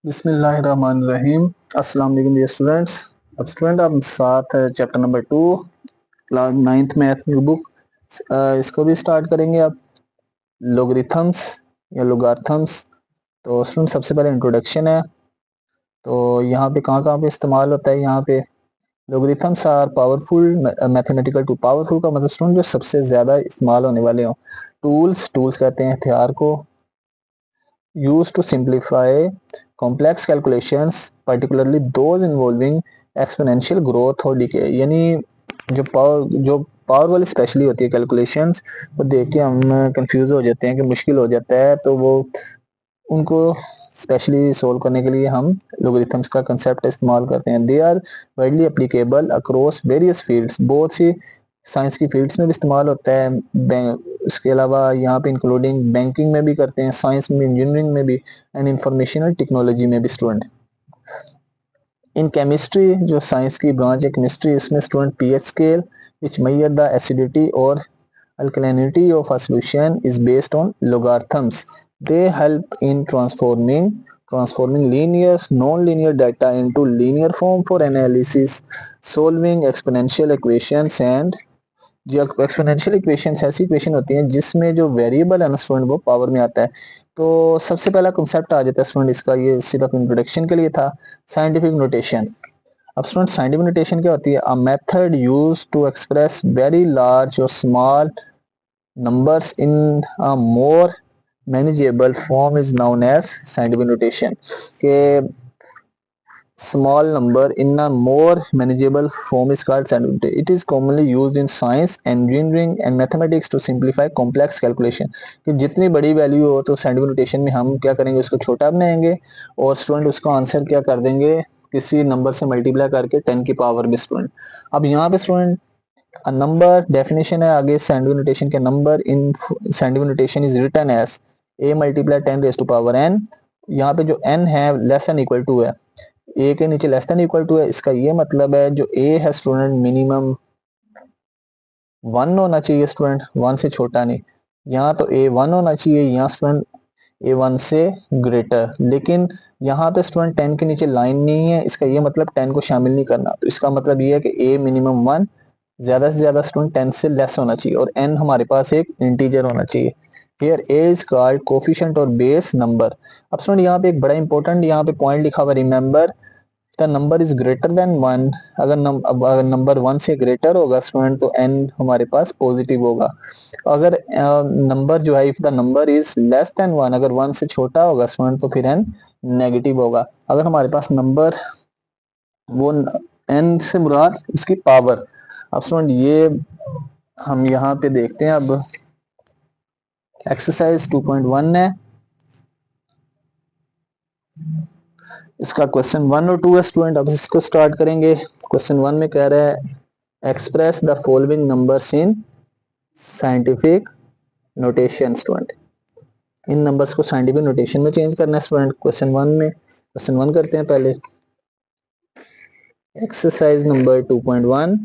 बिस्मिल्लाहिर्रहमानिर्रहीम। अस्सलाम वालेकुम डियर स्टूडेंट्स। अब स्टूडेंट आप साथ chapter number 2 class 9th math की बुक इसको भी स्टार्ट करेंगे आप लोगरिथम्स या लोगार्थम्स। तो स्टूडेंट सबसे पहले इंट्रोडक्शन है। तो यहाँ पे कहाँ कहाँ पे इस्तेमाल होता है। यहाँ पे logarithms are powerful mathematical tool. Powerful का मतलब स्टूडेंट जो सबसे ज़्यादा इस्तेमाल होने वाले हों। टूल्स कहते हैं हथियार को। used to simplify complex calculations particularly those involving exponential growth और decay। यानी जो पावर वाली स्पेशली होती है कैलकुलेशंस वो देख के हम कंफ्यूज हो जाते हैं कि मुश्किल हो जाता है, तो वो उनको स्पेशली सोल्व करने के लिए हम लोगरिथम्स का कंसेप्ट इस्तेमाल करते हैं। They are widely applicable across various fields. बहुत सी साइंस की फील्ड्स में भी इस्तेमाल होता है। इसके अलावा यहाँ पे इंक्लूडिंग बैंकिंग में भी करते हैं, साइंस में, इंजीनियरिंग में भी, एंड इंफॉर्मेशनल टेक्नोलॉजी में भी स्टूडेंट। इन केमिस्ट्री जो साइंस की ब्रांच है केमिस्ट्री, इसमें student pH scale which measure the acidity और alkalinity of a solution is based on logarithms. They help in transforming linear non-linear data into linear form for analysis, solving exponential equations। and जो exponential equations ऐसी equation होती हैं जिसमें जो variable है ना student वो पावर में आता है। तो सबसे पहला कंसेप्ट आ जाता है स्टूडेंट इसका, ये सिर्फ इंट्रोडक्शन के लिए था। Scientific notation. अब स्टूडेंट साइंटिफिक नोटेशन क्या होती है? A method used to express very large और small numbers in a more manageable form is known as scientific notation। के small number in a more manageable form is called scientific notation। It is commonly used in science, engineering and mathematics to simplify complex calculation। कि जितनी बड़ी value हो तो scientific notation में हम क्या करेंगे, उसको छोटा बनाएंगे और स्टूडेंट उसका आंसर क्या कर देंगे, किसी नंबर से मल्टीप्लाई करके 10 की पावर में स्टूडेंट। अब यहाँ पे स्टूडेंट नंबर डेफिनेशन है आगे साइंटिफिक नोटेशन के। Number in scientific notation is written as a multiply 10 raise to power n। यहाँ पे जो n है लेस देन इक्वल टू है, a के नीचे लेस देन इक्वल टू है। इसका ये मतलब है जो a है स्टूडेंट मिनिमम 1 होना चाहिए स्टूडेंट, 1 से छोटा नहीं। यहाँ तो a 1 होना चाहिए, यहाँ स्टूडेंट a 1 से ग्रेटर। लेकिन यहाँ पे स्टूडेंट 10 के नीचे लाइन नहीं है, इसका ये मतलब 10 को शामिल नहीं करना। तो इसका मतलब ये है कि a मिनिमम 1, ज्यादा से ज्यादा स्टूडेंट 10 से लेस होना चाहिए और n हमारे पास एक इंटीजर होना चाहिए। Here a is called coefficient और बेस नंबर। अब स्टूडेंट यहाँ पे एक बड़ा इंपॉर्टेंट यहाँ पे पॉइंट लिखा हुआ, remember the number is greater than 1। अगर नंबर 1 से ग्रेटर होगा स्टूडेंट तो n हमारे पास पॉजिटिव होगा। अगर नंबर जो है if the number is less than 1, अगर 1 से छोटा होगा स्टूडेंट तो फिर n नेगेटिव होगा। अगर हमारे पास नंबर वो n से मुराद इसकी पावर। अब स्टूडेंट ये हम यहाँ पे देखते हैं। अब एक्सरसाइज 2.1 है, इसका क्वेश्चन 1 और 2 है स्टूडेंट। अब इसको स्टार्ट करेंगे। क्वेश्चन 1 में कह रहा है express the following numbers in scientific notation. Student in numbers को साइंटिफिक नोटेशन में चेंज करना है स्टूडेंट क्वेश्चन 1 में। क्वेश्चन 1 करते हैं पहले। एक्सरसाइज नंबर 2.1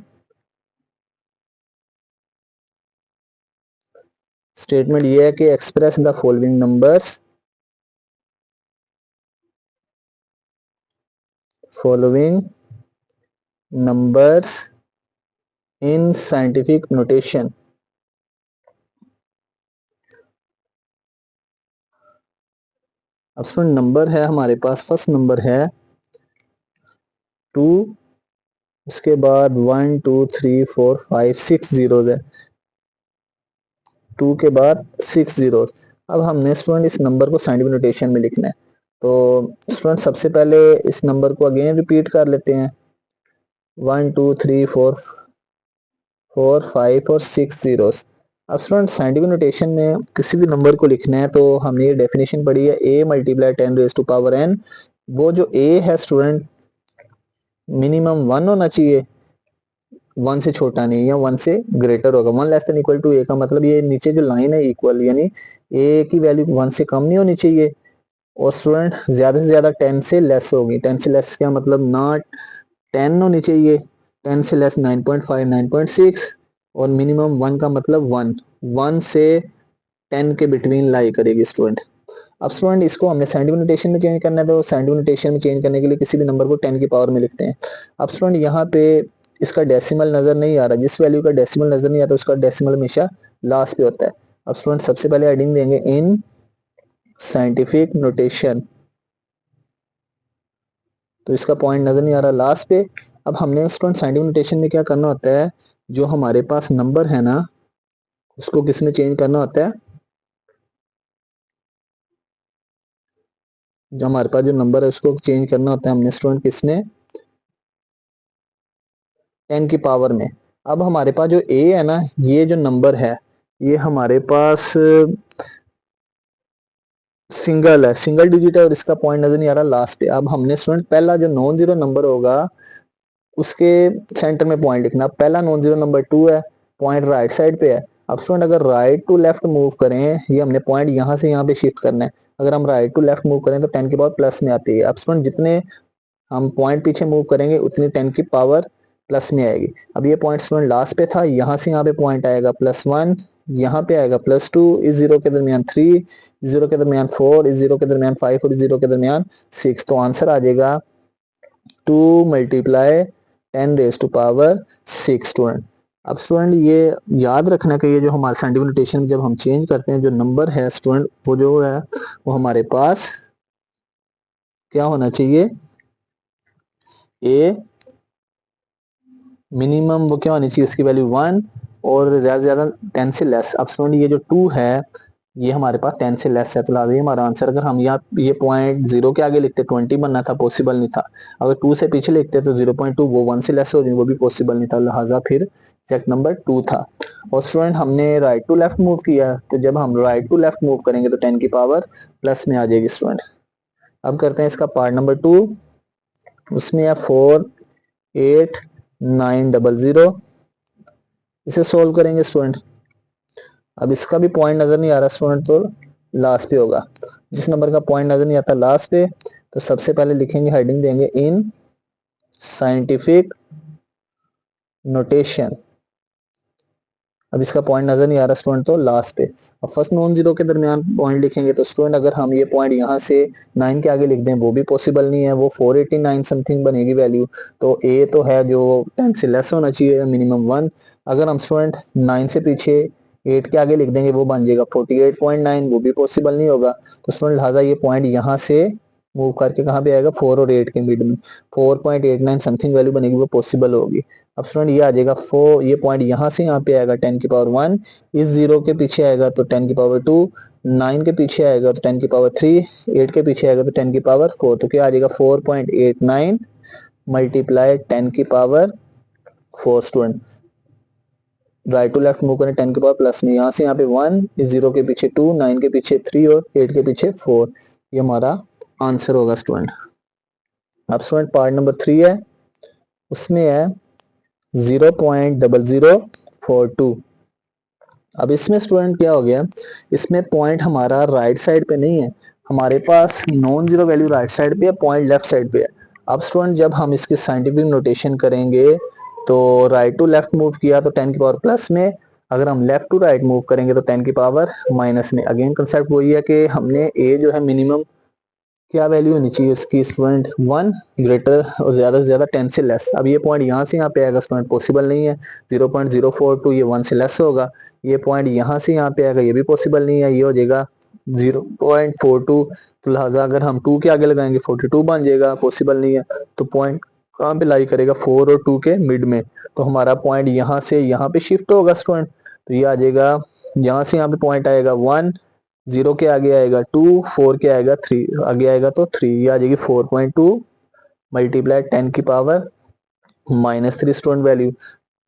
स्टेटमेंट ये है कि express the following numbers in scientific notation. अब स्टूडेंट नंबर है हमारे पास, फर्स्ट नंबर है 2, उसके बाद 1 2 3 4 5 6 जीरोस है, 2 के बाद 6 जीरोस। अब हमने स्टूडेंट इस नंबर को साइंटिफिक नोटेशन में लिखना है। तो स्टूडेंट सबसे पहले इस नंबर को अगेन रिपीट कर लेते हैं, 1 2 3 4 5 और 6 जीरोस। अब स्टूडेंट साइंटिफिक नोटेशन में किसी भी नंबर को लिखना है तो हमने ये डेफिनेशन पढ़ी है, a multiply 10 raise to power n। वो जो a है स्टूडेंट मिनिमम 1 होना चाहिए, 1 से छोटा नहीं, या 1 से ग्रेटर होगा। 1 less than equal to a का मतलब ये नीचे जो लाइन है इक्वल, यानी a की वैल्यू 1 से कम नहीं होनी चाहिए। और स्टूडेंट ज्यादा से ज्यादा 10 से लेस होगी। 10 से लेस क्या मतलब, ना 10 होनी चाहिए, 10 से लेस 9.5 9.6, और मिनिमम 1 का मतलब 1 1 से 10 के बिटवीन लाई करेगी स्टूडेंट। अब स्टूडेंट इसको हमने साइंटिफिक नोटेशन में चेंज करना है, तो साइंटिफिक नोटेशन में चेंज करने के लिए किसी भी नंबर को 10 की पावर में लिखते हैं। अब स्टूडेंट यहाँ पे इसका डेसिमल नजर नहीं आ रहा, जिस वैल्यू का डेसिमल नजर नहीं आता उसका डेसिमल हमेशा लास्ट पे होता है। अब स्टूडेंट सबसे पहले हेडिंग देंगे इन साइंटिफिक नोटेशन, तो इसका पॉइंट नजर नहीं आ रहा लास्ट पे। अब हमने स्टूडेंट साइंटिफिक नोटेशन में क्या करना होता है, जो हमारे पास नंबर है ना उसको किस में चेंज करना होता है, जो हमारे पास जो नंबर है उसको चेंज करना होता है हमने स्टूडेंट किस में, 10 की पावर में। अब हमारे पास जो ए है ना, ये जो नंबर है ये हमारे पास सिंगल है, सिंगल डिजिट है और इसका पॉइंट नजर नहीं आ रहा लास्ट पे। अब हमने स्टूडेंट पहला जो नॉन जीरो नंबर होगा उसके सेंटर में पॉइंट लिखना। पहला नॉन जीरो नंबर 2 है, पॉइंट राइट साइड पे है। अब स्टूडेंट अगर राइट टू लेफ्ट मूव करें, ये हमने पॉइंट यहाँ से यहाँ पे शिफ्ट करना है। अगर हम राइट टू लेफ्ट मूव करें तो 10 की पावर प्लस में आती है। अब स्टूडेंट जितने हम पॉइंट पीछे मूव करेंगे उतनी 10 की पावर प्लस में आएगी। अब ये पॉइंट स्टूडेंट लास्ट पे था, यहाँ से यहाँ पे पॉइंट आएगा +1, यहाँ पे आएगा +2, इस जीरो के दरमियान 3, इस जीरो के दरमियान 4, इस जीरो के दरमियान 5 और इस जीरो के दरमियान 6। तो आंसर आ जाएगा 2 multiply 10 raise to power 6 student. अब स्टूडेंट ये याद रखना कि ये जो हमारे साइंटिफिक नोटेशन जब हम चेंज करते हैं जो नंबर है स्टूडेंट वो जो है वो हमारे पास क्या होना चाहिए, ए मिनिमम वो क्या होनी चाहिए उसकी वैल्यू 1 और ज्यादा से ज्यादा 10 से लेस। अब स्टूडेंट ये जो 2 है ये हमारे पास 10 से लेस है, तो लाजमी हमारा आंसर, अगर हम यहाँ ये पॉइंट 0 के आगे लिखते 20 बनना था, पॉसिबल नहीं था। अगर 2 से पीछे लिखते तो 0.2 वो 1 से लेस हो जाए, वो भी पॉसिबल नहीं था, लिहाजा फिर एग्जैक्ट नंबर 2 था। और स्टूडेंट हमने राइट टू लेफ्ट मूव किया, तो जब हम राइट टू लेफ्ट मूव करेंगे तो 10 की पावर प्लस में आ जाएगी स्टूडेंट। अब करते हैं इसका पार्ट नंबर 2, उसमें है 48900, इसे सोल्व करेंगे स्टूडेंट। अब इसका भी पॉइंट नजर नहीं आ रहा स्टूडेंट, तो लास्ट पे होगा। जिस नंबर का पॉइंट नजर नहीं आता लास्ट पे, तो सबसे पहले लिखेंगे हेडिंग देंगे इन साइंटिफिक नोटेशन। अब इसका पॉइंट नजर नहीं आ रहा स्टूडेंट, तो लास्ट पे। अब फर्स्ट नॉन जीरो के दरमियान पॉइंट लिखेंगे, तो स्टूडेंट अगर हम ये पॉइंट यहाँ से 9 के आगे लिख दें वो भी पॉसिबल नहीं है, वो 489 समथिंग बनेगी वैल्यू। तो ए तो है जो 10 से लेस होना चाहिए, मिनिमम 1। अगर हम स्टूडेंट 9 से पीछे 8 के आगे लिख देंगे वो बन जाएगा 48.9, वो भी पॉसिबल नहीं होगा। तो स्टूडेंट लिहाजा ये पॉइंट यहाँ से मूव करके कहाँ पे आएगा, 4 और 8 के मिड में 4.89 समथिंग वैल्यू बनेगी, वो पॉसिबल होगी। अब स्टूडेंट ये आ जाएगा 4, ये पॉइंट यहाँ से यहाँ पे आएगा 10 की पावर 1, इस जीरो के पीछे आएगा तो 10 की पावर 2, 9 के पीछे आएगा तो 10 की पावर 3, 8 के पीछे आएगा तो 10 की पावर 4। तो क्या आ जाएगा 4.89 मल्टीप्लाई 10 की power 4 student. Right to left move करें 10 के पावर प्लस में, यहाँ से यहाँ पे 1, इस जीरो के पीछे 2, 9 के पीछे 3 और 8 के पीछे 4। ये हमारा आंसर होगा स्टूडेंट। अब स्टूडेंट पार्ट नंबर 3 है, उसमें है 0.0042। अब इसमें स्टूडेंट क्या हो गया, इसमें पॉइंट हमारा राइट साइड पे नहीं है, हमारे पास non zero value right side पे है, पॉइंट लेफ्ट साइड पे है। अब स्टूडेंट जब हम इसकी साइंटिफिक नोटेशन करेंगे तो राइट टू लेफ्ट मूव किया तो 10 की पावर प्लस में, अगर हम लेफ्ट टू राइट मूव करेंगे तो 10 की पावर माइनस में। अगेन कंसेप्ट वही है कि हमने ए जो है मिनिमम क्या वैल्यू होनी चाहिए उसकी स्टूडेंट 1 ग्रेटर और ज्यादा से ज्यादा 10 से लेस। अब ये पॉइंट यहाँ से यहाँ पे आएगा स्टूडेंट, पॉसिबल नहीं है, 0.042 ये 1 से लेस होगा। ये पॉइंट यहाँ से यहाँ पे आएगा, ये भी पॉसिबल नहीं है, ये हो जाएगा 0.42। तो लिहाजा अगर हम 2 के आगे लगाएंगे 42 बन जाएगा, पॉसिबल नहीं है। तो पॉइंट कहाँ पे लाई करेगा, 4 और 2 के मिड में। तो हमारा पॉइंट यहाँ से यहाँ पे शिफ्ट होगा स्टूडेंट, तो ये आ जाएगा, यहाँ से यहाँ पे पॉइंट आएगा 1, 0 के आगे आएगा 2, 4 के आएगा 3, आगे आएगा तो 3, ये आ जाएगी 4.2 मल्टीप्लाई 10 की पावर -3 स्टूडेंट वैल्यू।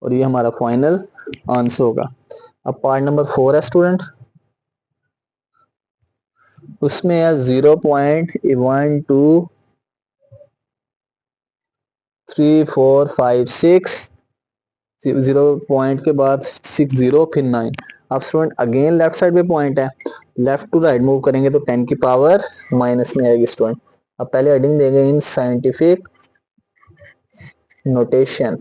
और ये हमारा फाइनल आंसर होगा। अब पार्ट नंबर 4 है स्टूडेंट, उसमें है 0.123456, 0 पॉइंट के बाद 60 फिर 9। अब स्टूडेंट अगेन लेफ्ट साइड पे पॉइंट है, लेफ्ट टू राइट मूव करेंगे तो 10 की पावर माइनस में आएगी स्टूडेंट। अब पहले हेडिंग देंगे इन साइंटिफिक नोटेशन।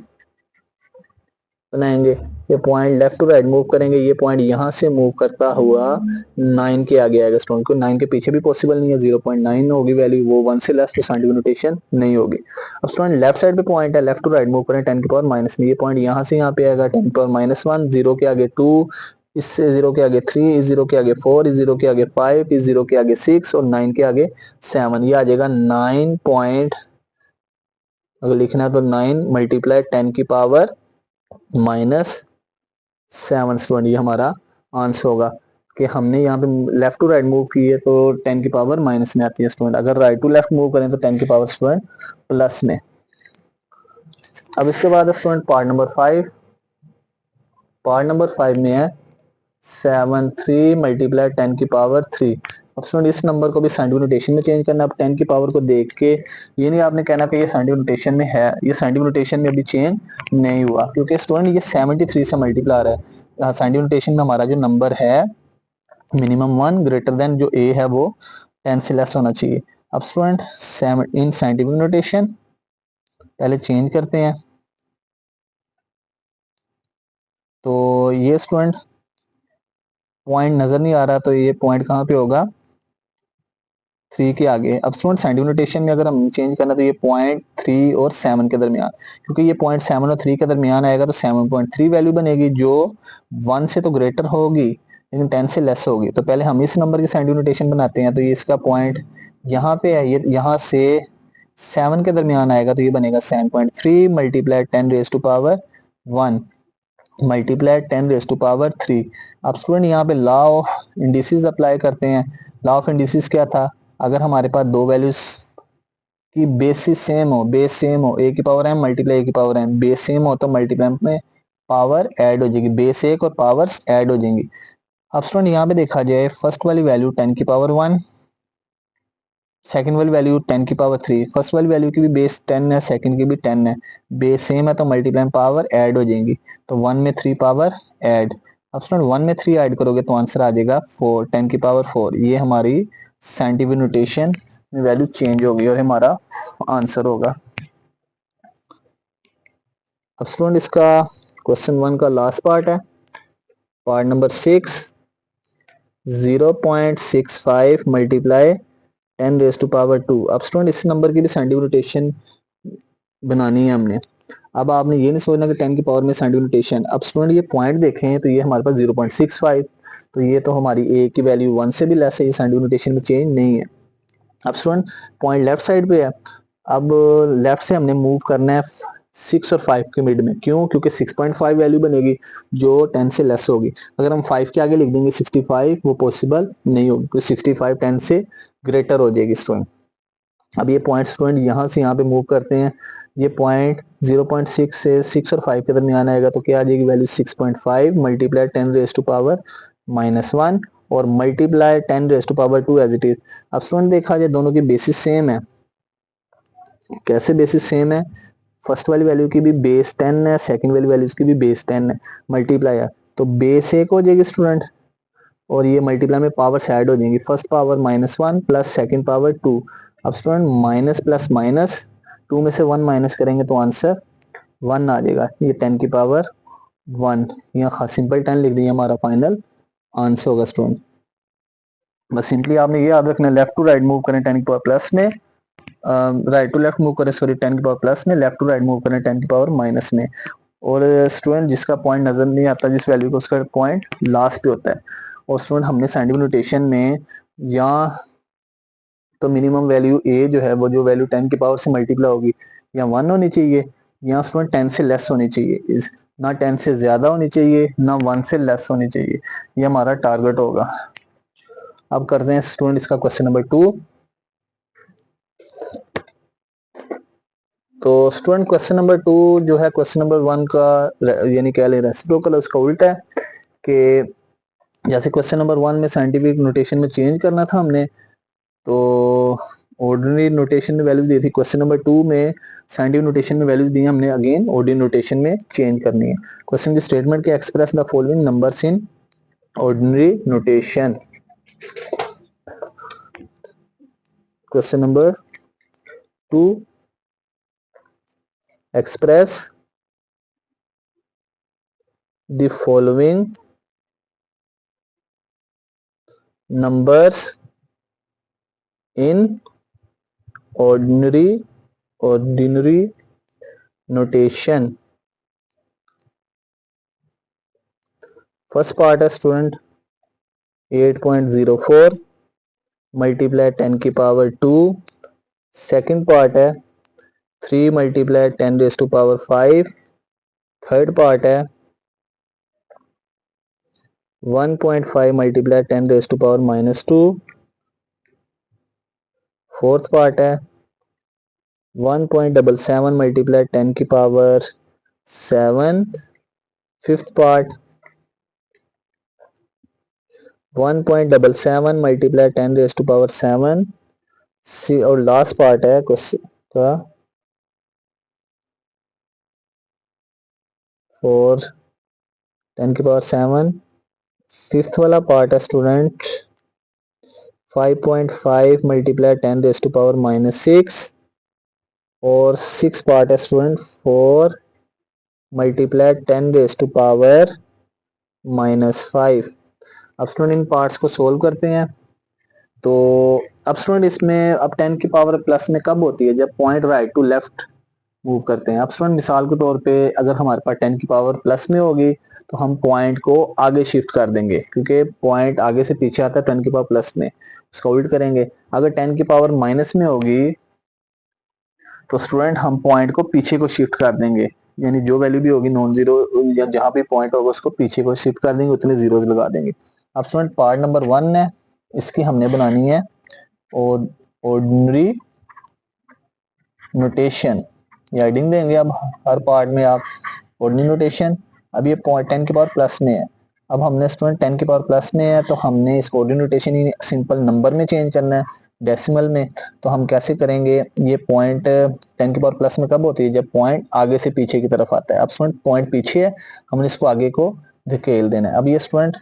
बनाएंगे। ये point left to right move करेंगे, ये पॉइंट यहाँ से मूव करता हुआ 9 के आगे आएगा स्टूडेंट को। 9 के पीछे भी पॉसिबल नहीं है, 0.9 होगी वैल्यू, वो 1 से लेस तो साइंटिफिक नोटेशन नहीं होगी। अब स्टूडेंट लेफ्ट साइड पे पॉइंट है, लेफ्ट टू राइट मूव करें 10 की पावर माइनस में, ये पॉइंट यहाँ से यहाँ पे आएगा 10 की पावर -1, 0 के आगे 2, इससे 0 के आगे 3, इस 0 के आगे 4, इस 0 के आगे 5, इस 0 के आगे 6 और 9 के आगे 7। ये आ जाएगा 9 पॉइंट, अगर लिखना है तो 9 मल्टीप्लाई 10 की पावर -7 स्टूडेंट, ये हमारा आंसर होगा कि हमने यहाँ पे लेफ्ट टू राइट मूव की है तो 10 की पावर माइनस में आती है स्टूडेंट, अगर राइट टू लेफ्ट मूव करें तो 10 की पावर स्टूडेंट प्लस में। अब इसके बाद student part number 5, part number 5 में है 7 3 मल्टीप्लाई 10 की पावर 3। अब स्टूडेंट इस नंबर को भी साइंटिफिक नोटेशन में चेंज करना। अब 10 की पावर को देख के ये नहीं आपने कहना कि ये साइंटिफिक नोटेशन में है, ये साइंटिफिक नोटेशन में अभी चेंज नहीं हुआ क्योंकि स्टूडेंट ये 73 से मल्टीप्लाई आ रहा है। साइंटिफिक नोटेशन में हमारा जो नंबर है मिनिमम 1 ग्रेटर देन जो ए है वो 10 से लेस होना चाहिए। अब स्टूडेंट इन साइंटिफिक नोटेशन पहले चेंज करते हैं, तो ये स्टूडेंट पॉइंट नजर नहीं आ रहा, तो ये पॉइंट कहाँ पे होगा 3 के आगे। अब स्टूडेंट साइंटिफिक नोटेशन में अगर हम चेंज करना तो ये पॉइंट 3 और 7 के दरमियान, क्योंकि ये पॉइंट 7 और 3 के दरमियान आएगा तो 7.3 वैल्यू बनेगी जो 1 से तो ग्रेटर होगी लेकिन 10 से लेस होगी। तो पहले हम इस नंबर की साइंटिफिक नोटेशन बनाते हैं, तो ये इसका पॉइंट यहाँ पे है, ये यहाँ से 7 के दरमियान आएगा तो ये बनेगा 7.3 multiply 10 raise to power 1 multiply 10 raise to power 3। अब स्टूडेंट यहाँ पे लॉ ऑफ इंडिसेस अप्लाई करते हैं। लॉ ऑफ इंडिसेस क्या था, अगर हमारे पास दो वैल्यूज की बेसिस सेम हो, बेस सेम हो, ए की पावर m मल्टीप्लाई ए की पावर m, बेस सेम हो तो मल्टीप्लाई में पावर ऐड हो जाएगी, बेस एक और पावर्स ऐड हो जाएंगी। अब स्टूडेंट यहाँ पे देखा जाए फर्स्ट वाली वैल्यू 10 की पावर 1, सेकंड वाली वैल्यू 10 की पावर 3। फर्स्ट वाली वैल्यू की भी बेस 10 है, सेकंड की भी 10 है, बेस सेम है तो मल्टीप्लाई में पावर ऐड हो जाएंगी, तो 1 में 3 पावर ऐड। अब स्टूडेंट 1 में 3 ऐड करोगे तो आंसर आ जाएगा 4, 10 की पावर 4। ये हमारी साइंटिफिक नोटेशन में वैल्यू चेंज होगी और हमारा आंसर होगा। अब स्टूडेंट इसका क्वेश्चन 1 का लास्ट पार्ट है, part number 6, 0.65 multiply 10 raise to power 2। अब स्टूडेंट इस नंबर की भी साइंटिफिक नोटेशन बनानी है हमने। अब आपने ये नहीं सोचना कि 10 की पावर में साइंटिफिक नोटेशन। अब स्टूडेंट ये पॉइंट देखें तो ये हमारे पास 0.65, तो ये तो हमारी ए की वैल्यू 1 से भी लेस है, ये साइंटिफिक नोटेशन में चेंज नहीं है। अब स्टूडेंट पॉइंट लेफ्ट साइड पे है, अब लेफ्ट से हमने मूव करना है 6 और 5 के मिड में, क्यों, क्योंकि 6.5 वैल्यू बनेगी जो 10 से लेस होगी। अगर हम 5 के आगे लिख देंगे 65, वो पॉसिबल नहीं होगी, तो 65 10 से ग्रेटर हो जाएगी स्टूडेंट। अब ये पॉइंट स्टूडेंट यहाँ से यहाँ पे मूव करते हैं, ये पॉइंट 0.6 से 6 और 5 के दरमियान आएगा तो क्या आ जाएगी value 6.5 multiply 10 raise to power -1 और multiply 10 raise to power 2 as it is. अब स्टूडेंट देखा जाए दोनों की बेसिस सेम है, कैसे बेसिस सेम है, फर्स्ट वाली वैल्यू की भी बेस 10 है, सेकंड वाली वैल्यू की भी बेस 10 है, मल्टीप्लाई है तो बेस 1 हो जाएगी स्टूडेंट और ये मल्टीप्लाई में पावर से ऐड हो जाएंगी, first power -1 plus second power 2। अब स्टूडेंट माइनस प्लस माइनस 2 में से 1 माइनस करेंगे तो आंसर 1 आ जाएगा, ये 10 की पावर 1, यहाँ सिंपल 10 लिख दिया, हमारा फाइनल आंसर होगा स्टूडेंट। बस सिंपली आपने ये याद रखना, लेफ्ट टू राइट मूव करें 10 की पावर प्लस में, राइट टू लेफ्ट मूव करें सॉरी 10 की पावर प्लस में, लेफ्ट टू राइट मूव करें 10 की पावर माइनस में। और स्टूडेंट जिसका पॉइंट नजर नहीं आता जिस वैल्यू को, उसका पॉइंट लास्ट पे होता है। और स्टूडेंट हमने साइंटिफिक नोटेशन में या तो मिनिमम वैल्यू ए जो है वो जो वैल्यू 10 की पावर से मल्टीप्लाई होगी या 1 होनी चाहिए या स्टूडेंट 10 से लेस होनी चाहिए, ना 10 से ज्यादा होनी चाहिए ना 1 से लेस होनी चाहिए, ये हमारा टारगेट होगा। अब करते हैं स्टूडेंट इसका क्वेश्चन नंबर 2। तो स्टूडेंट क्वेश्चन नंबर 2 जो है क्वेश्चन नंबर 1 का यानी कह लें रेसिप्रोकल, उसका उल्टा है कि जैसे क्वेश्चन नंबर 1 में साइंटिफिक नोटेशन में चेंज करना था हमने, तो ऑर्डिनरी नोटेशन में वैल्यूज दी थी, क्वेश्चन नंबर 2 में साइंटिफिक नोटेशन में वैल्यूज दी हमने अगेन ऑर्डिनरी नोटेशन में चेंज करनी है। क्वेश्चन की स्टेटमेंट के express the following numbers in ordinary notation. Question number 2, express the following numbers in ordinary notation. First part है स्टूडेंट 8.04 मल्टीप्लाई 10 की पावर 2। सेकंड पार्ट है 3 multiply 10 raise to power 5। Third part है 1.5 multiply 10 raise to power -2। Fourth part है 1.77 multiply 10 की power 7। Fifth part 1.77 multiply 10 raise to power 7। और last part है का 4 10 की पावर 7। फिफ्थ वाला पार्ट है student 5.5 multiply 10 raise to power -6। और सिक्स पार्ट है student 4 multiply 10 raise to power -5। अब स्टूडेंट इन पार्ट्स को सोल्व करते हैं। तो अब स्टूडेंट इसमें अब 10 की पावर प्लस में कब होती है, जब point right to left move करते हैं। अब स्टूडेंट मिसाल के तौर पे अगर हमारे पास 10 की पावर प्लस में होगी तो हम पॉइंट को आगे शिफ्ट कर देंगे, क्योंकि पॉइंट आगे से पीछे आता है 10 की पावर प्लस में, उसका उल्ट करेंगे। अगर 10 की पावर माइनस में होगी तो स्टूडेंट हम पॉइंट को पीछे को शिफ्ट कर देंगे, यानी जो वैल्यू भी होगी नॉन जीरो या जहां भी पॉइंट होगा उसको पीछे को शिफ्ट कर देंगे, उतने जीरोस लगा देंगे। अब स्टूडेंट पार्ट नंबर 1 है, इसकी हमने बनानी है ऑर्डिनरी नोटेशन। ये हेडिंग देंगे अब हर पार्ट में आप ऑर्डिनरी नोटेशन। अब ये पॉइंट 10 की पावर प्लस में है। अब हमने स्टूडेंट 10 की पावर प्लस में है तो हमने इसको ऑर्डिनरी नोटेशन सिंपल नंबर में चेंज करना है, डेसिमल में। तो हम कैसे करेंगे, ये पॉइंट 10 की पावर प्लस में कब होती है, जब पॉइंट आगे से पीछे की तरफ आता है। अब स्टूडेंट पॉइंट पीछे है, हमने इसको आगे को धकेल देना है। अब ये स्टूडेंट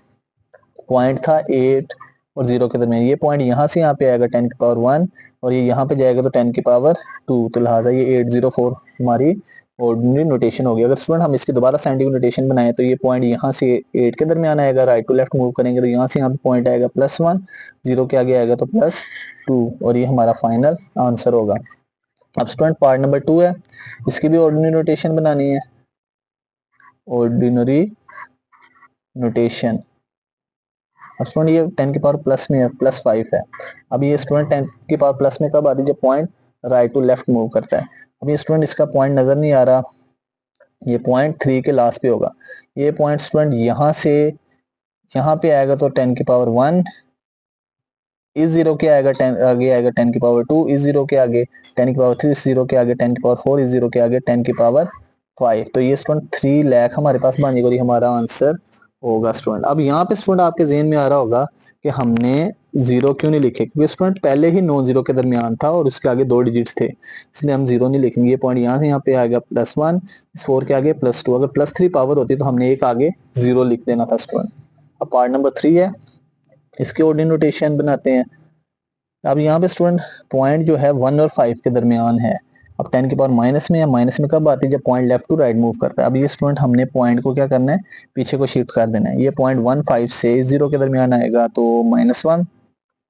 पॉइंट था 8 और 0 के दरमियान, ये पॉइंट यहाँ से यहाँ पे आएगा 10 की पावर 1 और ये यहाँ पे जाएगा तो 10 की पावर 2, तो लिहाजा ये 804 हमारी ऑर्डिनरी नोटेशन होगी। अगर स्टूडेंट हम इसकी दोबारा साइंटिफिक नोटेशन बनाए तो ये पॉइंट यहाँ से 8 के दरमियान आएगा, राइट टू लेफ्ट मूव करेंगे तो यहाँ से यहाँ पे पॉइंट आएगा +1, 0 के आगे आएगा तो +2 और ये हमारा फाइनल आंसर होगा। अब स्टूडेंट पार्ट नंबर 2 है, इसकी भी ऑर्डिनरी नोटेशन बनानी है, ऑर्डिनरी नोटेशन। अब स्टूडेंट ये 10 की पावर प्लस में है, +5 है। अब ये स्टूडेंट 10 की पावर प्लस में कब आती है, जब point right to left move करता है। अब ये स्टूडेंट इसका पॉइंट नजर नहीं आ रहा, ये पॉइंट 3 के लास्ट पे होगा। ये पॉइंट स्टूडेंट यहाँ से यहाँ पे आएगा तो 10 की पावर 1, इस 0 के आएगा 10 आगे आएगा 10 की पावर 2, इस 0 के आगे 10 की पावर 3, इस 0 के आगे 10 की पावर 4, इस 0 के आगे 10 की पावर 5। तो ये स्टूडेंट 3 लाख हमारे पास बन जाएगा, हमारा आंसर होगा स्टूडेंट। अब यहाँ पे स्टूडेंट आपके जेहन में आ रहा होगा कि हमने 0 क्यों नहीं लिखे, क्योंकि स्टूडेंट पहले ही नॉन जीरो के दरमियान था और उसके आगे 2 डिजिट्स थे, इसलिए हम 0 नहीं लिखेंगे। ये पॉइंट यहाँ से यहाँ पे आएगा +1, इस 4 के आगे +2, अगर +3 पावर होती तो हमने एक आगे 0 लिख देना था स्टूडेंट। अब पार्ट नंबर 3 है, इसके ऑर्डिनरी नोटेशन बनाते हैं। अब यहाँ पे स्टूडेंट पॉइंट जो है 1 और 5 के दरमियान है। अब 10 की पावर माइनस में है, माइनस में कब आती है, जब point left to right move करता है। अब ये स्टूडेंट हमने पॉइंट को क्या करना है, पीछे को शिफ्ट कर देना है। ये पॉइंट 1 5 से 0 के दरमियान आएगा तो -1,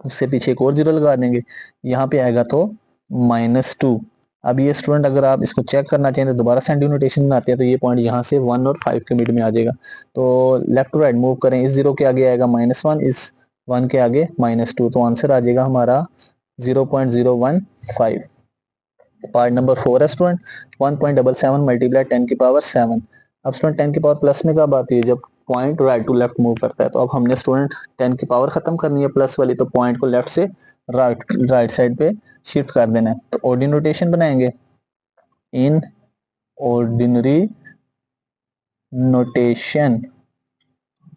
उससे पीछे एक और 0 लगा देंगे, यहाँ पे आएगा तो -2। अब ये स्टूडेंट अगर आप इसको चेक करना चाहें तो दोबारा साइंटिफिक नोटेशन बनाते हैं, तो ये पॉइंट यहाँ से 1 और 5 के मिड में आ जाएगा। तो लेफ्ट टू राइट मूव करें, इस 0 के आगे आएगा -1, इस 1 के आगे -2, तो आंसर आ जाएगा हमारा 0.015। पार्ट नंबर 4 है स्टूडेंट 1.77 मल्टीप्लाई 10 की पावर 7। अब स्टूडेंट 10 की पावर प्लस में कब आती है, जब point right to left move करता है। तो अब हमने स्टूडेंट 10 की पावर खत्म करनी है प्लस वाली, तो पॉइंट को लेफ्ट से राइट साइड पे शिफ्ट कर देना है। तो ऑर्डिनरी नोटेशन बनाएंगे, इन ऑर्डिनरी नोटेशन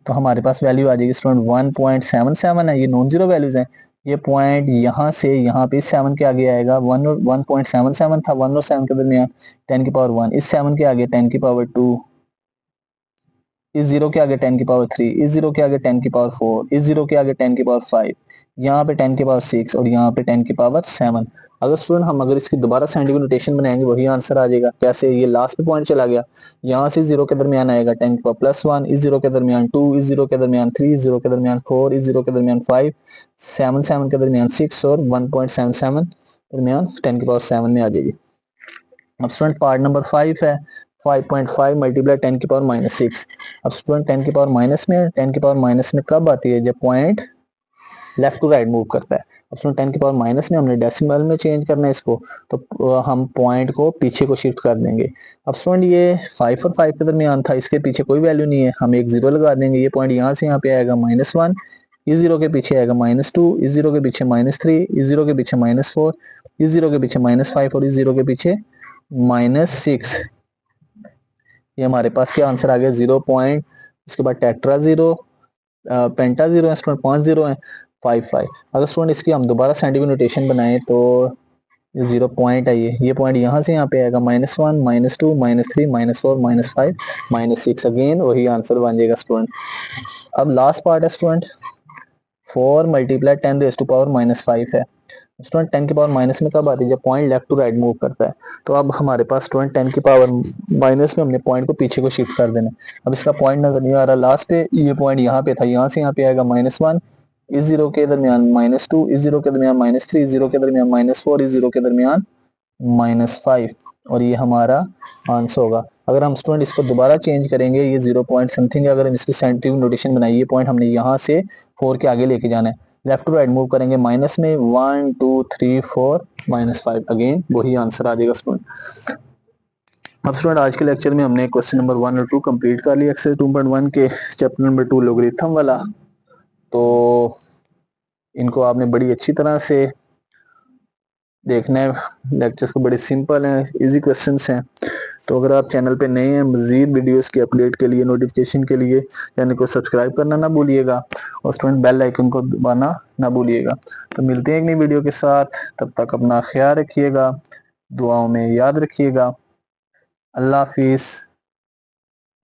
तो हमारे पास वैल्यू आ जाएगी स्टूडेंट 1.77 है, ये नॉन जीरो वैल्यूज हैं। ये पॉइंट यहाँ से यहाँ पे 7 के आगे आएगा, 1.77 था, 1 और 7 के दरमियान 10 की पावर 1, इस 7 के आगे 10 की पावर 2, इस जीरो के आगे 10 की पावर 3, इस जीरो के आगे 10 की पावर 4, इस जीरो के आगे 10 की पावर 5, यहाँ पे 10 की पावर 6 और यहाँ पे 10 की पावर 7। अगर स्टूडेंट हम अगर इसकी दोबारा साइंटिफिक नोटेशन बनाएंगे वही आंसर आ जाएगा। कैसे? ये लास्ट पे पॉइंट चला गया, यहाँ से जीरो के दरमियान आएगा 10 की पावर +1, इस जीरो के दरमियान 2, इस जीरो के दरमियान 3, इस जीरो के दरमियान 4, इस जीरो के दरमियान 5, 7 के दरमियान 6 और 1.77 दरमियान 10 की पावर 7 में आ जाएगी। अब स्टूडेंट पार्ट नंबर 5 है, 5.5 मल्टीप्लाई 10 की पावर -6। अब स्टूडेंट 10 की पावर माइनस में, 10 की पावर माइनस में कब आती है? जब point left to right move करता है। अब स्टूडेंट 10 की पावर माइनस में हमने डेसिमल में चेंज करना है इसको, तो हम पॉइंट को पीछे को शिफ्ट कर देंगे। अब स्टूडेंट ये 5 और 5 के दरमियान था, इसके पीछे कोई वैल्यू नहीं है, हम एक जीरो लगा देंगे। ये पॉइंट यहाँ से यहाँ पे आएगा -1, इस जीरो के पीछे आएगा -2, इस जीरो के पीछे -3, इस जीरो के पीछे -4, इस जीरो के पीछे -5 और इस जीरो के पीछे -6। ये हमारे पास क्या आंसर आ गया? 0 पॉइंट, इसके बाद टेट्रा जीरो, पेंटा जीरो, स्टूडेंट 5 जीरो है, 5 अगर स्टूडेंट इसकी हम दोबारा साइंटिफिक नोटेशन बनाए तो 0 पॉइंट है, ये पॉइंट यहाँ से यहाँ पे आएगा -1, -2, -3, -4, -5, -6। अगेन वही आंसर बन जाएगा स्टूडेंट। अब लास्ट पार्ट है student, 4 multiply 10 raise to power -5 है। स्टूडेंट 10 की पावर माइनस में कब आती है? जब point left to right move करता है। तो अब हमारे पास स्टूडेंट 10 की पावर माइनस में हमने पॉइंट को पीछे को शिफ्ट कर देना। अब इसका पॉइंट नजर नहीं आ रहा लास्ट पे, ये पॉइंट यहाँ पे था, यहाँ से यहाँ पे आएगा -1, इस जीरो के दरमियान -2, इस जीरो के दरमियान -3, इस जीरो के दरमियान -4, इस जीरो के दरमियान -5 और ये हमारा आंसर होगा। अगर हम स्टूडेंट इसको दोबारा चेंज करेंगे, ये 0 पॉइंट समथिंग, अगर हम इसकी साइंटिफिक नोटेशन बनाई, ये पॉइंट हमने यहाँ से 4 के आगे लेके जाना है, लेफ्ट टू राइट मूव करेंगे माइनस में 1 2 3 4 -5, अगेन वही आंसर आ जाएगा स्टूडेंट। अब स्टूडेंट आज के लेक्चर में हमने क्वेश्चन नंबर 1 और 2 कंप्लीट कर लिया एक्सरसाइज 2.1 के चैप्टर नंबर 2 लोगरिथम वाला। तो इनको आपने बड़ी अच्छी तरह से देखना है, लेक्चर्स को बड़े सिंपल हैं, इजी क्वेश्चंस हैं। तो अगर आप चैनल पे नए हैं, मजीद वीडियोस की अपडेट के लिए, नोटिफिकेशन के लिए चैनल को सब्सक्राइब करना ना भूलिएगा और स्टूडेंट बेल आइकन को दबाना ना भूलिएगा। तो मिलते हैं एक नई वीडियो के साथ, तब तक अपना ख्याल रखिएगा, दुआओं में याद रखिएगा। अल्लाह हाफिज़।